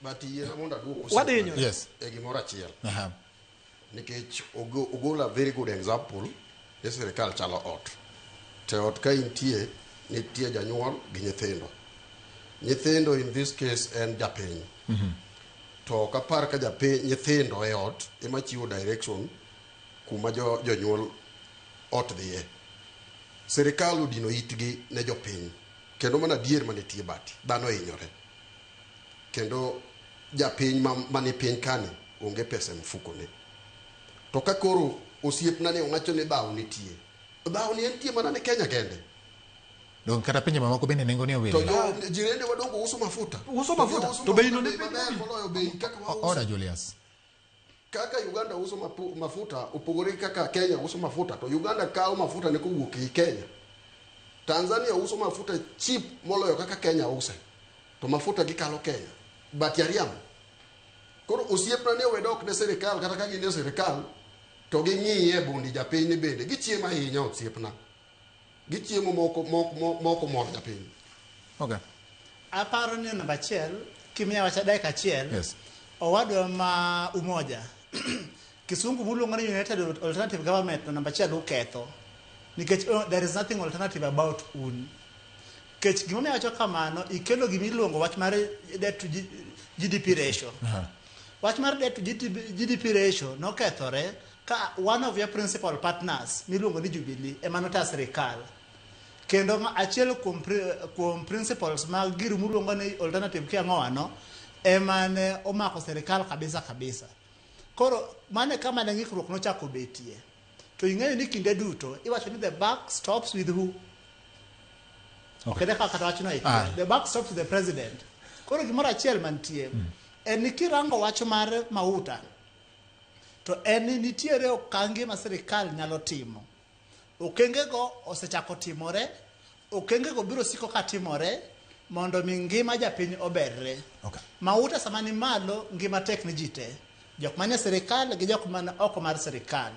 But yena mondo aduok Wadinyo. yes e gimoro achiel nikech ogola very good example e sirikal chalo ot te ot ka nitie janyuol gi nyithindo in this case en japiny to kapar ka japiny nyithindo e ot ema chiwo direction kuma jonyuol ot dhiye sirikal odino itgi ne jopiny kendo mana dier manitie bati dhano hinyore kendo japiny mani piny kani onge pesa e mfukone to ka koro osiepna ne owacho ni bao nitie entie mana ne Kenya kende don kata pinje mamoko bende nengo ni owil to jirende wadongo uso mafuta to bei no ni moloyo bei kaka Oda Julius kaka Uganda uso mafuta opogore kaka Kenya uso mafuta to Uganda kawo mafuta ne kowuok e Kenya Tanzania uso mafuta cheap moloyo kaka Kenya use to mafuta gikalo Kenya but yariam koro osiepna ne wedok ne sirikal kata ka gin e sirikal to ging'iye bundi japiny ni bende gichiemo ahinya osiepna gichiemo moko mor japiny. Okay. Aparo ni namba achiel kimia wacha dakika achiel. Yes. Owadwa ma Umoja kisungu muluongo ni United Alternative Government namba achiel uketho nikech there is nothing alternative about un kech gimomiyo wacho kamano ikelo gimiluongo wach mar debt to GDP ratio. Wach mar debt to GDP ratio nokethore ka one of your principal partners miluongo ni Jubilee emanota sirikal kendo achiel kuom principles mag gir muluongo ni alternative kiang'oano emane omako sirikal kabisa koro mane kama ne ng'ikruok nochako betie to ing'eyo ni kinde duto iwacho ni the buck stops with who okay kata wacho no the buck stops with the president koro gimoro achiel mantie en ni kirango wach mar mauta to en nitiere okange ma sirikal nyalo timo okenge go osechako timore okenge go biro siko ka timore mondo mi ngima japiny oberre mauta sama ni malo ngima tek ne jite jok mane sirikal gi jok mane oko mar sirikal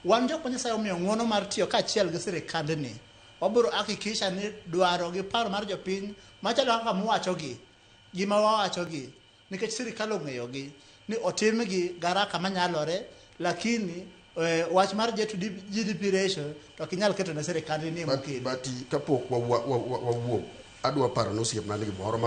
wan jok mane sayo miyo ng'wono mar tiyo ka achiel gi sirikandni wabiro hakikisha ni dwaro gi paro mar jopiny machalo kaka muwachogi gima wawachogi nikech sirikal ong'eyogi ni otimgi garaka manyalore lakini wach mar GDP ratio to kinyal keto na sirikal ni mukil but kapok wawuok adwa paro nosiepna ni gimoro